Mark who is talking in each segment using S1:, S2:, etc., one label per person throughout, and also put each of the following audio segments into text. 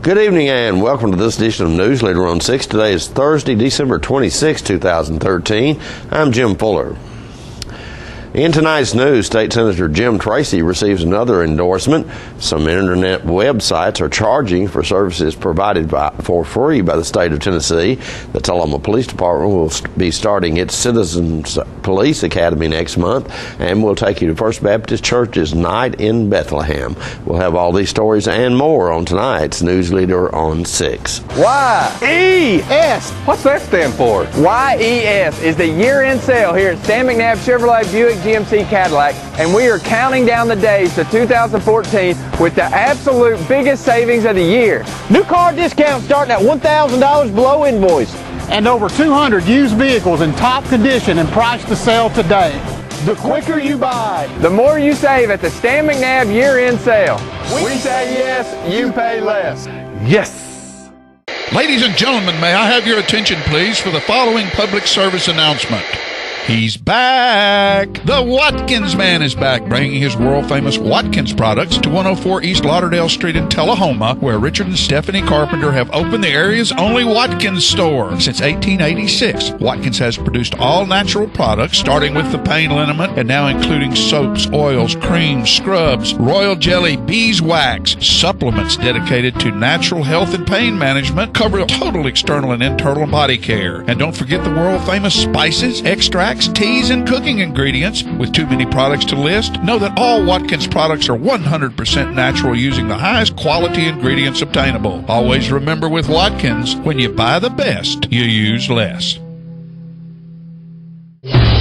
S1: Good evening and welcome to this edition of Newsleader on 6. Today is Thursday, December 26, 2013. I'm Jim Fuller. In tonight's news, State Senator Jim Tracy receives another endorsement. Some internet websites are charging for services provided for free by the state of Tennessee. The Tullahoma Police Department will be starting its Citizens Police Academy next month and will take you to First Baptist Church's Night in Bethlehem. We'll have all these stories and more on tonight's Newsleader on 6.
S2: Y-E-S. What's that stand for? Y-E-S is the year-end sale here at Sam McNab Chevrolet Buick GMC Cadillac, and we are counting down the days to 2014 with the absolute biggest savings of the year.
S3: New car discounts starting at $1,000 below invoice.
S4: And over 200 used vehicles in top condition and priced to sell today.
S3: The quicker you buy,
S2: the more you save at the Stan McNab year-end sale. We say yes, you pay less.
S4: Yes.
S5: Ladies and gentlemen, may I have your attention, please, for the following public service announcement. He's back! The Watkins man is back, bringing his world-famous Watkins products to 104 East Lauderdale Street in Tullahoma, where Richard and Stephanie Carpenter have opened the area's only Watkins store. Since 1886, Watkins has produced all-natural products, starting with the pain liniment and now including soaps, oils, creams, scrubs, royal jelly, beeswax, supplements dedicated to natural health and pain management, cover total external and internal body care. And don't forget the world-famous spices, extracts, teas, and cooking ingredients. With too many products to list, know that all Watkins products are 100% natural using the highest quality ingredients obtainable. Always remember with Watkins, when you buy the best, you use less.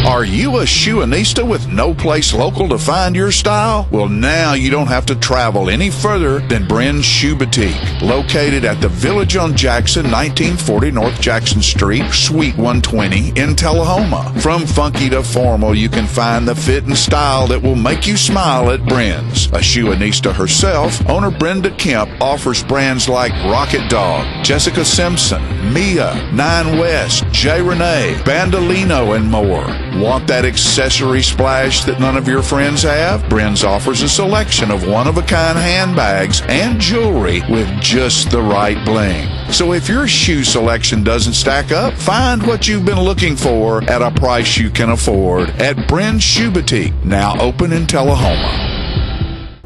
S5: Are you a shoeanista with no place local to find your style? Well, now you don't have to travel any further than Bryn Shoe Boutique, located at the Village on Jackson, 1940 North Jackson Street, Suite 120 in Tullahoma. From funky to formal, you can find the fit and style that will make you smile at Bryn's. A shoeanista herself, owner Brenda Kemp offers brands like Rocket Dog, Jessica Simpson, Mia, Nine West, J. Renee, Bandolino, and more. Want that accessory splash that none of your friends have? Bryn's offers a selection of one-of-a-kind handbags and jewelry with just the right bling. So if your shoe selection doesn't stack up, find what you've been looking for at a price you can afford at Bryn Shoe Boutique, now open in Tullahoma.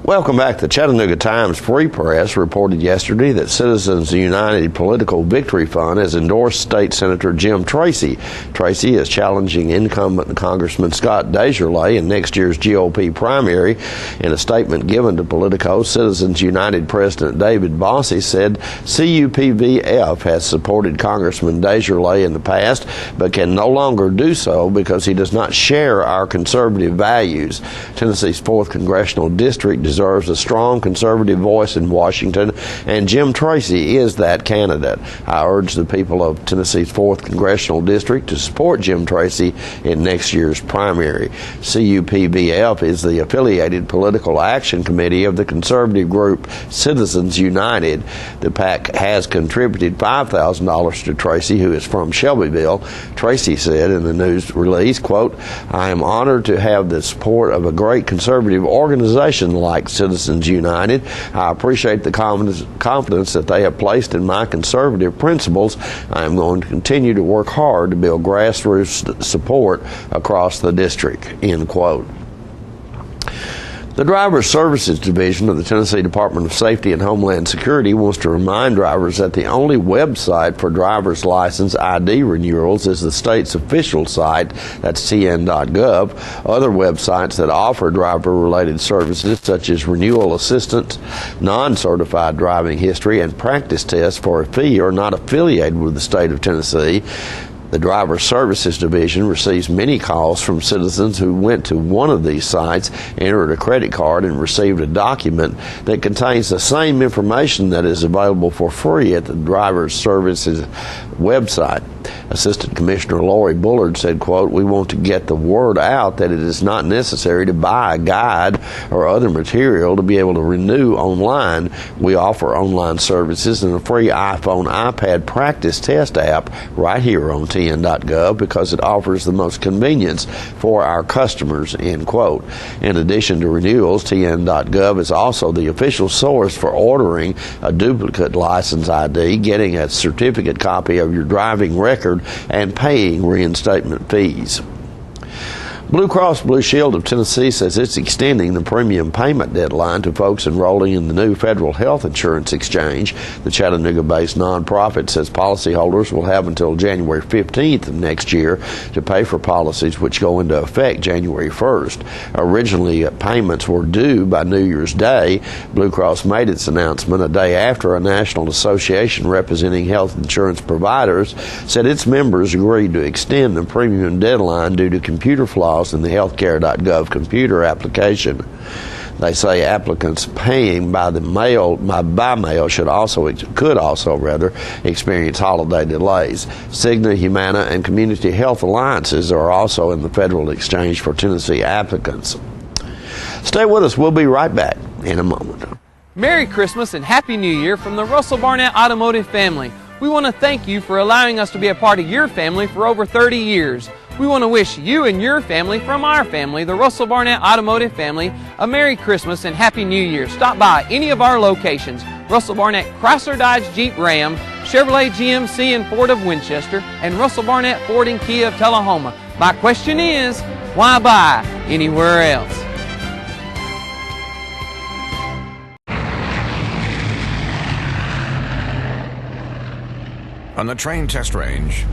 S1: Welcome back. The Chattanooga Times Free Press reported yesterday that Citizens United Political Victory Fund has endorsed State Senator Jim Tracy. Tracy is challenging incumbent Congressman Scott Desjardins in next year's GOP primary. In a statement given to Politico, Citizens United President David Bossy said CUPVF has supported Congressman Desjardins in the past, but can no longer do so because he does not share our conservative values. Tennessee's 4th Congressional District deserves a strong conservative voice in Washington, and Jim Tracy is that candidate. I urge the people of Tennessee's 4th Congressional District to support Jim Tracy in next year's primary. CUPVF is the affiliated political action committee of the conservative group Citizens United. The PAC has contributed $5,000 to Tracy, who is from Shelbyville. Tracy said in the news release, quote, "I am honored to have the support of a great conservative organization like Citizens United. I appreciate the confidence that they have placed in my conservative principles. I am going to continue to work hard to build grassroots support across the district," end quote. The Driver Services Division of the Tennessee Department of Safety and Homeland Security wants to remind drivers that the only website for driver's license ID renewals is the state's official site, that's tn.gov. Other websites that offer driver-related services, such as renewal assistance, non-certified driving history, and practice tests for a fee, are not affiliated with the state of Tennessee. The Driver Services Division receives many calls from citizens who went to one of these sites, entered a credit card, and received a document that contains the same information that is available for free at the Driver Services website. Assistant Commissioner Lori Bullard said, quote, "We want to get the word out that it is not necessary to buy a guide or other material to be able to renew online. We offer online services and a free iPhone iPad practice test app right here on TN.gov because it offers the most convenience for our customers," end quote. In addition to renewals, TN.gov is also the official source for ordering a duplicate license ID, getting a certificate copy of your driving record, and paying reinstatement fees. Blue Cross Blue Shield of Tennessee says it's extending the premium payment deadline to folks enrolling in the new federal health insurance exchange. The Chattanooga-based nonprofit says policyholders will have until January 15th of next year to pay for policies which go into effect January 1st. Originally, payments were due by New Year's Day. Blue Cross made its announcement a day after a national association representing health insurance providers said its members agreed to extend the premium deadline due to computer flaws in the healthcare.gov computer application. They say applicants paying by mail could also experience holiday delays. Cigna, Humana, and Community Health Alliances are also in the federal exchange for Tennessee applicants. Stay with us. We'll be right back in a moment.
S6: Merry Christmas and Happy New Year from the Russell Barnett Automotive family. We want to thank you for allowing us to be a part of your family for over 30 years. We want to wish you and your family from our family, the Russell Barnett Automotive family, a Merry Christmas and Happy New Year. Stop by any of our locations: Russell Barnett Chrysler Dodge Jeep Ram, Chevrolet GMC and Ford of Winchester, and Russell Barnett Ford and Kia of Tullahoma. My question is, why buy anywhere else?
S7: On the train test range,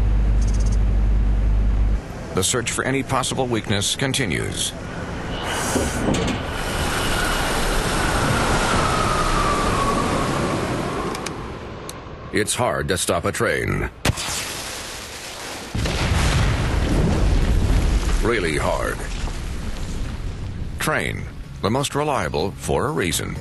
S7: the search for any possible weakness continues. It's hard to stop a train. Really hard. Train, the most reliable for a reason.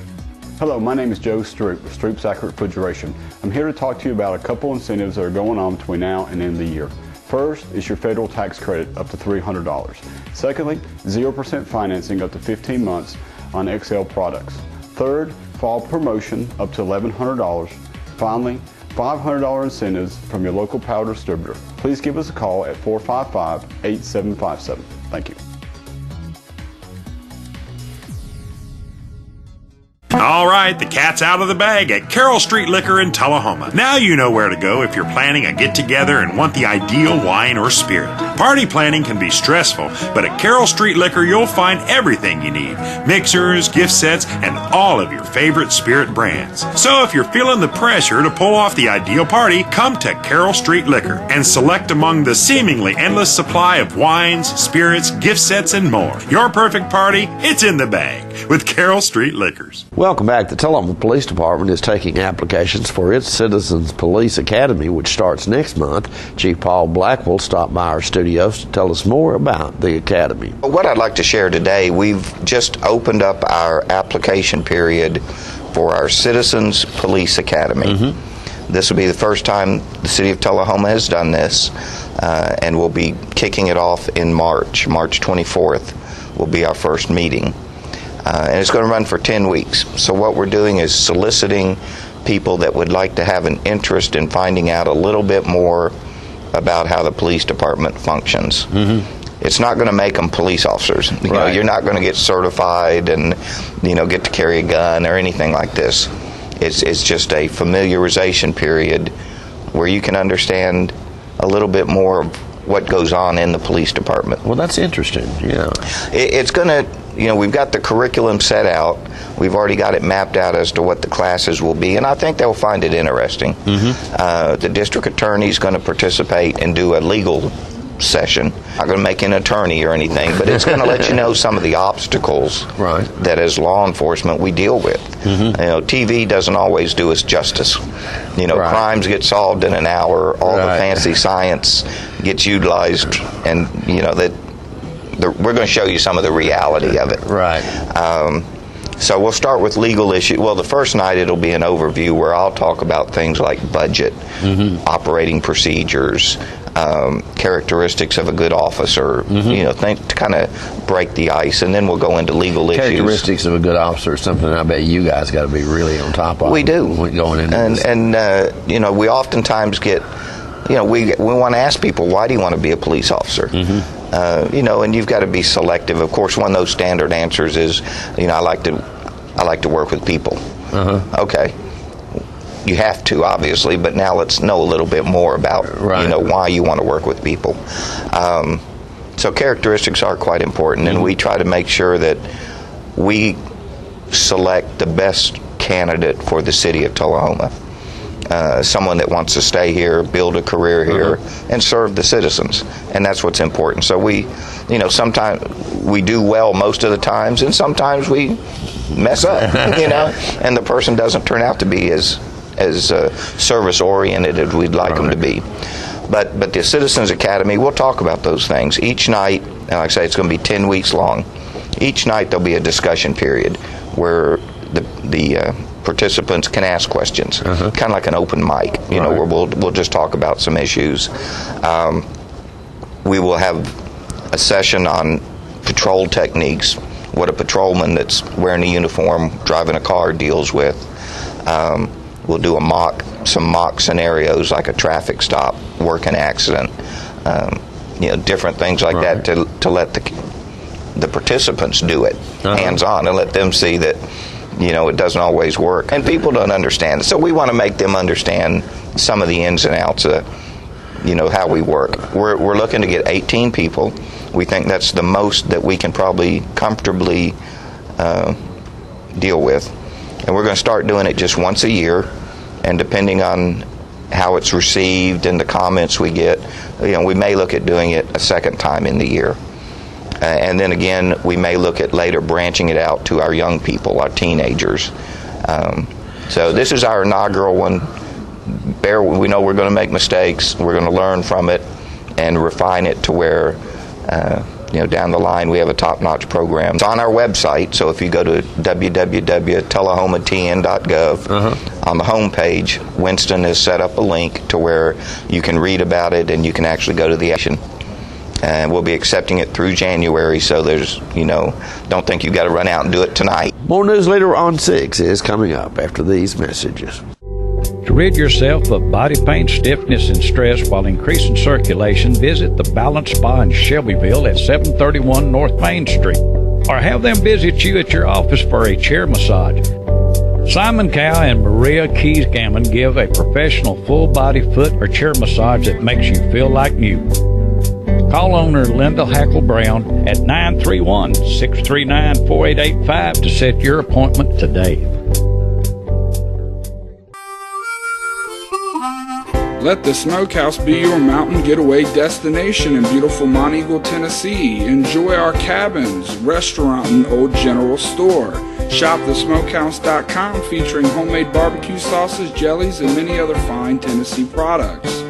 S8: Hello, my name is Joe Stroop with Stroop Sack Refrigeration. I'm here to talk to you about a couple incentives that are going on between now and the end of the year. First is your federal tax credit up to $300. Secondly, 0% financing up to 15 months on XL products. Third, fall promotion up to $1,100. Finally, $500 incentives from your local power distributor. Please give us a call at 455-8757. Thank you.
S9: All right, the cat's out of the bag at Carroll Street Liquor in Tullahoma. Now you know where to go if you're planning a get-together and want the ideal wine or spirit. Party planning can be stressful, but at Carroll Street Liquor you'll find everything you need. Mixers, gift sets, and all of your favorite spirit brands. So if you're feeling the pressure to pull off the ideal party, come to Carroll Street Liquor and select among the seemingly endless supply of wines, spirits, gift sets, and more. Your perfect party, it's in the bag with Carroll Street Liquors.
S1: Welcome back. The Tullahoma Police Department is taking applications for its Citizens Police Academy, which starts next month. Chief Paul Blackwell stopped by our studios to tell us more about the academy.
S10: What I'd like to share today, we've just opened up our application period for our Citizens Police Academy. This will be the first time the City of Tullahoma has done this, and we'll be kicking it off in March. March 24th will be our first meeting. And it's going to run for 10 weeks. So what we're doing is soliciting people that would like to have an interest in finding out a little bit more about how the police department functions. It's not going to make them police officers. You know, you're not going to get certified and, you know, get to carry a gun or anything like this. It's just a familiarization period where you can understand a little bit more of what goes on in the police department.
S1: Well, that's interesting. Yeah,
S10: it's going to, you know, we've got the curriculum set out. We've already got it mapped out as to what the classes will be, and I think they'll find it interesting. The district attorney is going to participate and do a legal session. Not going to make an attorney or anything, but it's going to let you know some of the obstacles that as law enforcement we deal with. You know, TV doesn't always do us justice. You know, crimes get solved in an hour. All the fancy science gets utilized, and you know that we're going to show you some of the reality of it. So we'll start with legal issues. Well, the first night it'll be an overview where I'll talk about things like budget, operating procedures, characteristics of a good officer, to kind of break the ice, and then we'll go into legal issues.
S1: Characteristics of a good officer is something I bet you guys got to be really on top of.
S10: We do.
S1: Going into this.
S10: And we oftentimes get, we want to ask people, why do you want to be a police officer? And you've got to be selective. Of course, one of those standard answers is, I like to work with people. Okay. You have to, obviously, but now let's know a little bit more about, why you want to work with people. So characteristics are quite important, and we try to make sure that we select the best candidate for the city of Tullahoma. Someone that wants to stay here, build a career here, and serve the citizens. And that's what's important. So we, sometimes we do well most of the times, and sometimes we mess up, and the person doesn't turn out to be as service-oriented as we'd like them to be. But the Citizens Academy, we'll talk about those things. Each night, and like I say, it's going to be 10 weeks long. Each night there'll be a discussion period where the participants can ask questions, kind of like an open mic, where we'll just talk about some issues. We will have a session on patrol techniques, what a patrolman that's wearing a uniform, driving a car deals with. We'll do some mock scenarios like a traffic stop, work an accident, different things like that to let the participants do it hands-on and let them see that it doesn't always work, and people don't understand it. So we want to make them understand some of the ins and outs of, how we work. We're looking to get 18 people. We think that's the most that we can probably comfortably deal with, and we're going to start doing it just once a year. And depending on how it's received and the comments we get, we may look at doing it a second time in the year. And then again, we may look at later branching it out to our young people, our teenagers. So this is our inaugural one. We know we're going to make mistakes. We're going to learn from it and refine it to where, down the line we have a top-notch program. It's on our website, so if you go to www.tullahomatn.gov, on the home page, Winston has set up a link to where you can read about it and you can actually go to the action. And we'll be accepting it through January, so there's, don't think you've got to run out and do it tonight.
S1: More Newsleader on 6 is coming up after these messages.
S11: To rid yourself of body pain, stiffness, and stress while increasing circulation, visit the Balance Spa in Shelbyville at 731 North Main Street. Or have them visit you at your office for a chair massage. Simon Cow and Maria Keys Gammon give a professional full-body foot or chair massage that makes you feel like new. Call owner Linda Hackle Brown at 931-639-4885 to set your appointment today.
S12: Let the Smokehouse be your mountain getaway destination in beautiful Monteagle, Tennessee. Enjoy our cabins, restaurant, and old general store. Shop thesmokehouse.com featuring homemade barbecue sauces, jellies, and many other fine Tennessee products.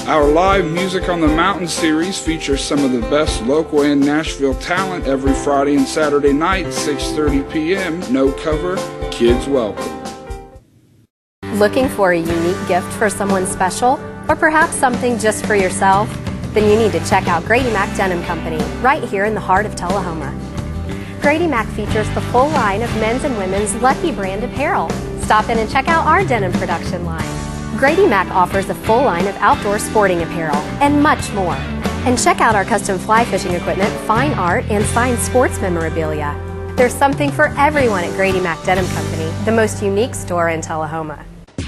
S12: Our live Music on the Mountain series features some of the best local and Nashville talent every Friday and Saturday night, 6:30 p.m. No cover, kids welcome.
S13: Looking for a unique gift for someone special, or perhaps something just for yourself? Then you need to check out Grady Mac Denim Company, right here in the heart of Tullahoma. Grady Mac features the full line of men's and women's Lucky brand apparel. Stop in and check out our denim production line. Grady Mac offers a full line of outdoor sporting apparel and much more. And check out our custom fly fishing equipment, fine art, and signed sports memorabilia. There's something for everyone at Grady Mac Denim Company, the most unique store in Tullahoma.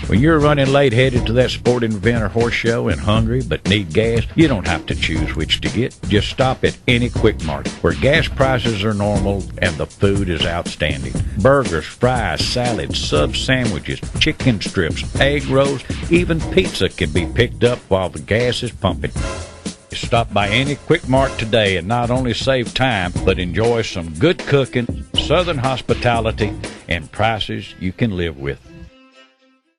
S11: When you're running late headed to that sporting event or horse show and hungry but need gas, you don't have to choose which to get. Just stop at any Quick Mart where gas prices are normal and the food is outstanding. Burgers, fries, salads, sub sandwiches, chicken strips, egg rolls, even pizza can be picked up while the gas is pumping. Stop by any Quick Mart today and not only save time, but enjoy some good cooking, southern hospitality, and prices you can live with.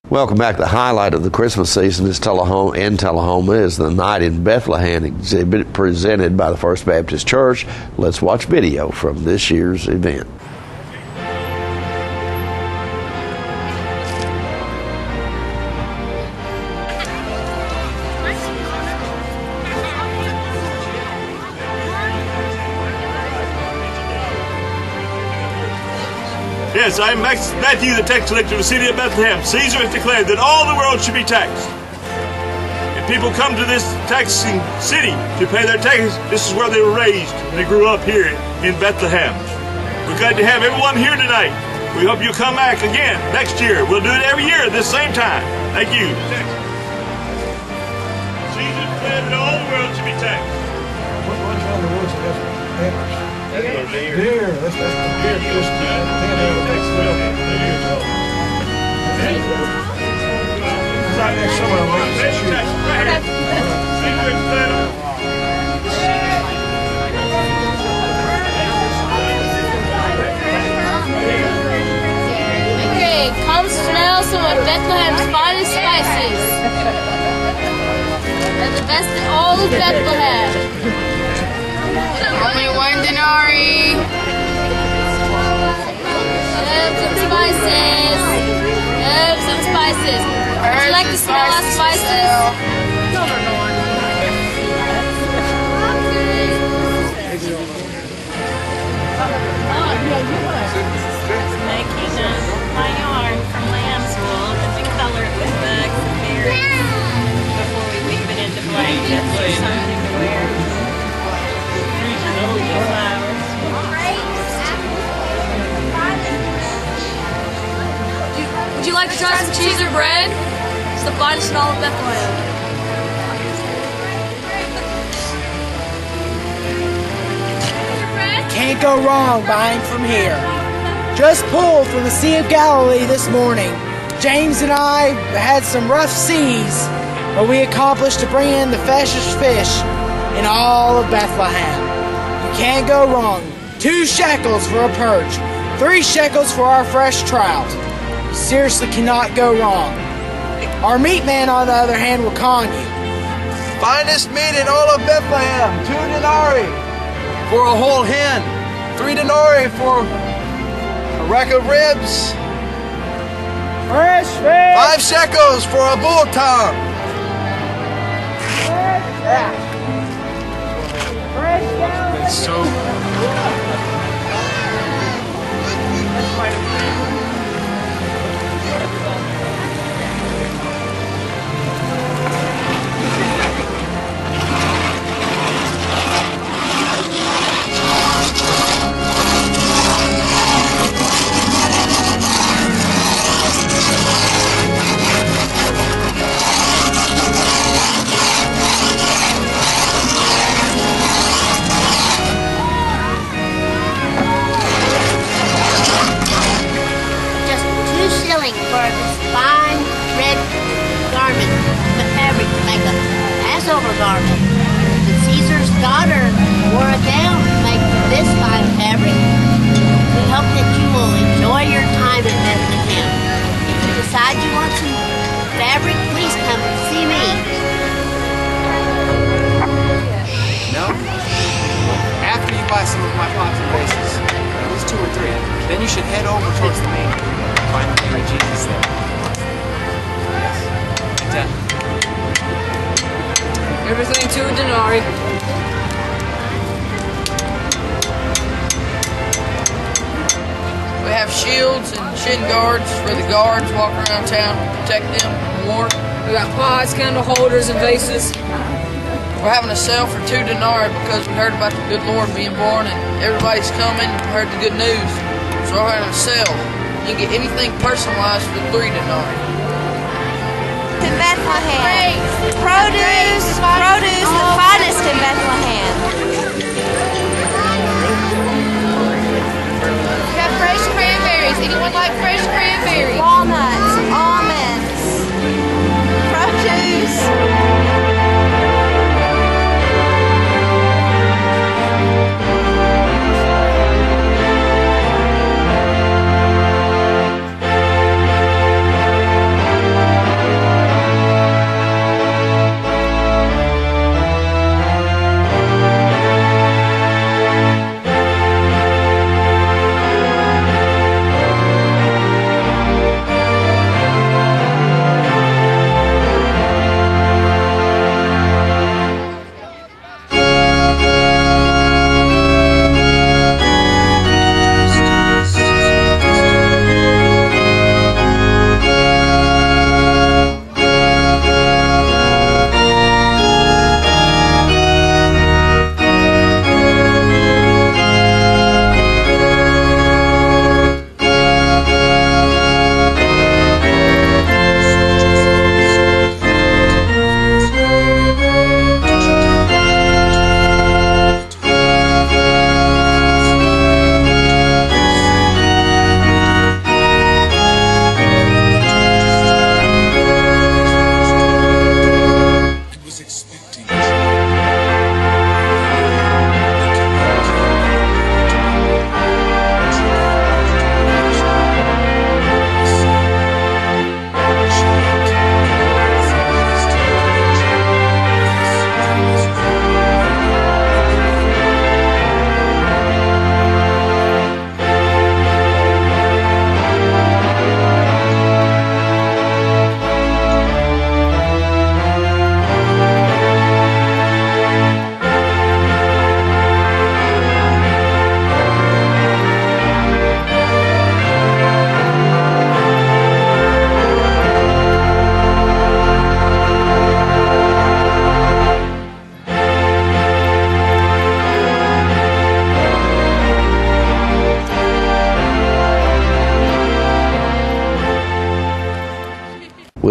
S1: Welcome back. The highlight of the Christmas season is Tullahoma is the Night in Bethlehem exhibit presented by the First Baptist Church. Let's watch video from this year's event.
S14: Yes, I am Matthew, the tax collector of the city of Bethlehem. Caesar has declared that all the world should be taxed. And people come to this taxing city to pay their taxes. This is where they were raised. They grew up here in Bethlehem. We're glad to have everyone here tonight. We hope you'll come back again next year. We'll do it every year at this same time. Thank you. Caesar declared that all the world should be taxed.
S15: What's on the woods? Deer. That's deer. Right next to
S16: Okay, come smell some of Bethlehem's finest spices. They're the best in all of Bethlehem. Only 1 denarii. Herbs and spices. Herbs and spices. Would you like to smell our spices?
S17: Making my yarn from lamb's wool, and we color it with bugs and berries before we weave it into blankets or something to wear.
S16: Would you like to try some cheese or bread? It's the finest in all of Bethlehem.
S18: Can't go wrong buying from here. Just pulled from the Sea of Galilee this morning. James and I had some rough seas, but we accomplished to bring in the freshest fish in all of Bethlehem. You can't go wrong. 2 shekels for a perch, 3 shekels for our fresh trout. You seriously cannot go wrong. Our meat man, on the other hand, will con you.
S19: Finest meat in all of Bethlehem, 2 denarii for a whole hen, 3 denarii for a rack of ribs,
S18: fresh fish,
S19: 5 shekels for a bull tongue. So
S20: for this fine red garment, fabric to make a Passover garment. But Caesar's daughter wore it down to make this fine fabric. We hope that you will enjoy your time in Bethlehem. If you decide you want some fabric, please come and see me.
S21: No? After you buy some of my pots and vases, at least 2 or 3, then you should head over towards the main room. Find my Jesus there. Yes. And 10.
S16: Everything 2 denarii.
S22: We have shields and shin guards for the guards walking around town to protect them from war.
S16: We got pots, candle holders, and vases.
S22: We're having a sale for 2 denarii because we heard about the good Lord being born and everybody's coming and heard the good news. So we're having a sale. You can get anything personalized for 3 denarii.
S20: To Bethlehem. Produce, the finest in Bethlehem.
S16: We have fresh cranberries. Anyone like fresh cranberries?
S20: Walnuts, almonds, produce.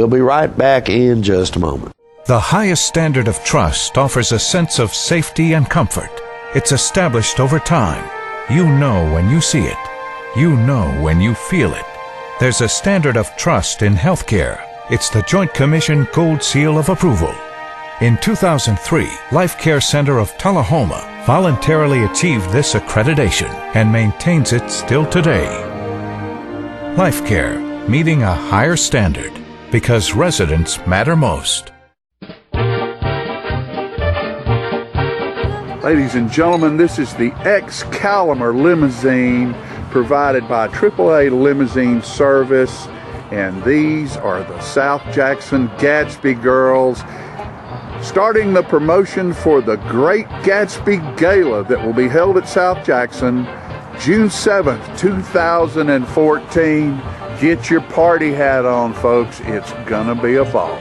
S1: We'll be right back in just a moment.
S2: The highest standard of trust offers a sense of safety and comfort. It's established over time. You know when you see it. You know when you feel it. There's a standard of trust in healthcare. It's the Joint Commission Gold Seal of Approval. In 2003, Life Care Center of Tullahoma voluntarily achieved this accreditation and maintains it still today. Life Care, meeting a higher standard because residents matter most.
S3: Ladies and gentlemen, this is the Excalibur Limousine provided by AAA Limousine Service, and these are the South Jackson Gatsby girls starting the promotion for the Great Gatsby Gala that will be held at South Jackson June 7th, 2014. Get your party hat on, folks. It's gonna be a ball.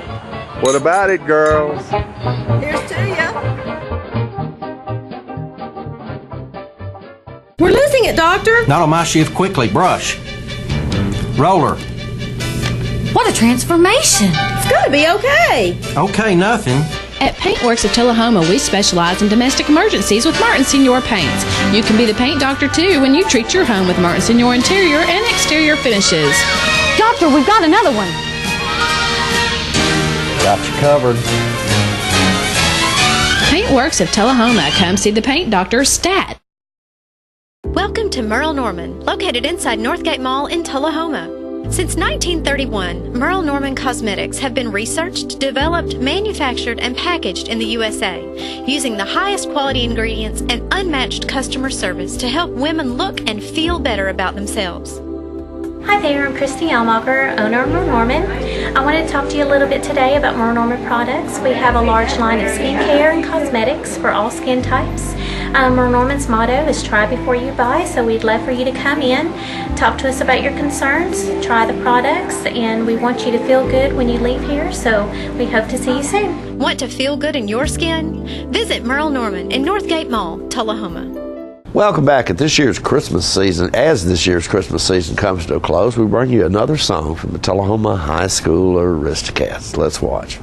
S3: What about it, girls?
S23: Here's to ya.
S24: We're losing it, Doctor.
S25: Not on my shift. Quickly, brush. Roller.
S24: What a transformation. It's gonna be okay.
S25: Okay, nothing.
S26: At Paintworks of Tullahoma, we specialize in domestic emergencies with Martin Senior Paints. You can be the paint doctor too when you treat your home with Martin Senior interior and exterior finishes.
S24: Doctor, we've got another one.
S25: Got you covered.
S26: Paintworks of Tullahoma. Come see the paint doctor, Stat.
S13: Welcome to Merle Norman, located inside Northgate Mall in Tullahoma. Since 1931, Merle Norman cosmetics have been researched, developed, manufactured, and packaged in the USA, using the highest quality ingredients and unmatched customer service to help women look and feel better about themselves.
S27: Hi there, I'm Christy Almacher, owner of Merle Norman. I wanted to talk to you a little bit today about Merle Norman products. We have a large line of skincare and cosmetics for all skin types. Merle Norman's motto is try before you buy, so we'd love for you to come in, talk to us about your concerns, try the products, and we want you to feel good when you leave here, so we hope to see you soon.
S13: Want to feel good in your skin? Visit Merle Norman in Northgate Mall, Tullahoma.
S1: Welcome back. As this year's Christmas season comes to a close, we bring you another song from the Tullahoma High School Aristocats. Let's watch.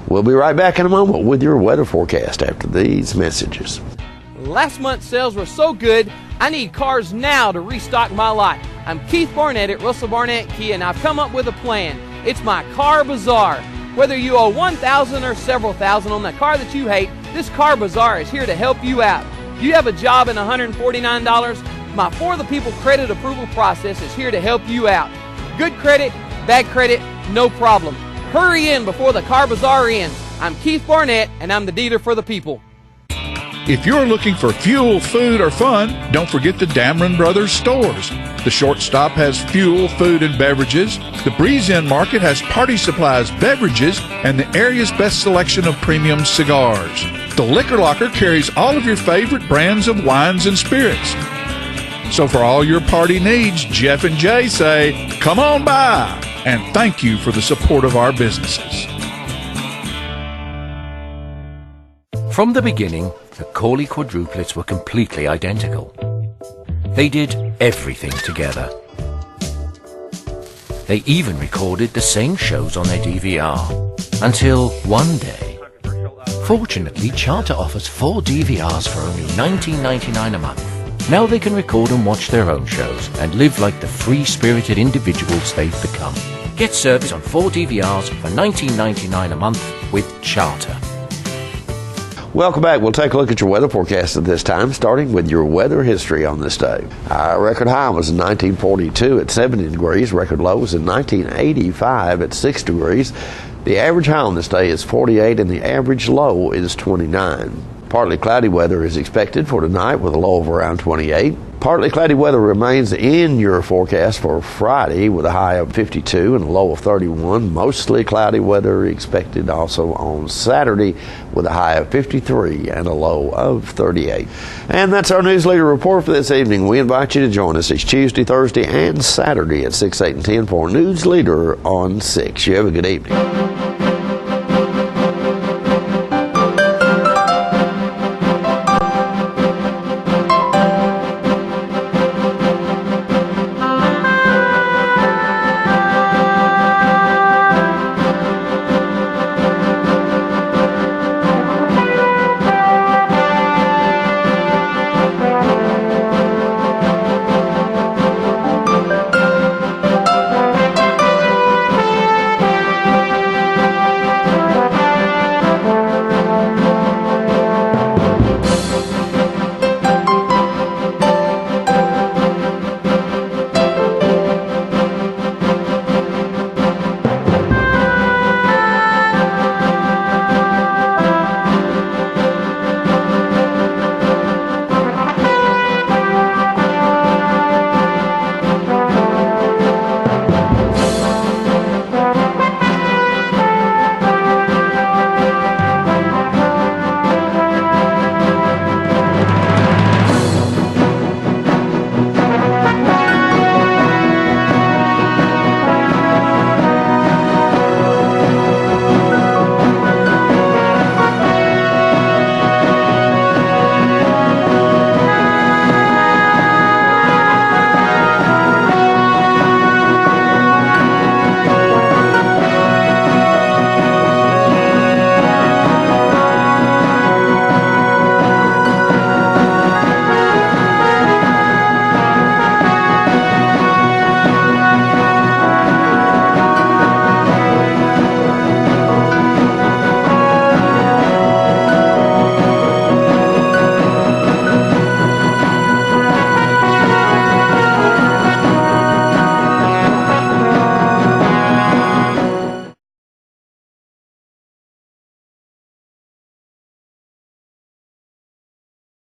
S1: We'll be right back in a moment with your weather forecast after these messages.
S6: Last month's sales were so good, I need cars now to restock my lot. I'm Keith Barnett at Russell Barnett Kia, and I've come up with a plan. It's my car bazaar. Whether you owe $1,000 or several thousand on that car that you hate, this Car Bazaar is here to help you out. Do you have a job and $149? My For the People credit approval process is here to help you out. Good credit, bad credit, no problem. Hurry in before the Car Bazaar ends. I'm Keith Barnett, and I'm the dealer for the people.
S4: If you're looking for fuel, food, or fun, don't forget the Damron Brothers stores. The Short Stop has fuel, food, and beverages. The Breeze Inn Market has party supplies, beverages, and the area's best selection of premium cigars. The Liquor Locker carries all of your favorite brands of wines and spirits. So for all your party needs, Jeff and Jay say, come on by, and thank you for the support of our businesses.
S5: From the beginning, the Corley quadruplets were completely identical. They did everything together. They even recorded the same shows on their DVR. Until one day. Fortunately, Charter offers 4 DVRs for only $19.99 a month. Now they can record and watch their own shows and live like the free-spirited individuals they've become. Get service on 4 DVRs for $19.99 a month with Charter.
S1: Welcome back. We'll take a look at your weather forecast at this time, starting with your weather history on this day. Our record high was in 1942 at 70 degrees. Record low was in 1985 at 6 degrees. The average high on this day is 48 and the average low is 29. Partly cloudy weather is expected for tonight with a low of around 28. Partly cloudy weather remains in your forecast for Friday with a high of 52 and a low of 31. Mostly cloudy weather expected also on Saturday with a high of 53 and a low of 38. And that's our Newsleader report for this evening. We invite you to join us each Tuesday, Thursday, and Saturday at 6, 8, and 10 for Newsleader on 6. You have a good evening.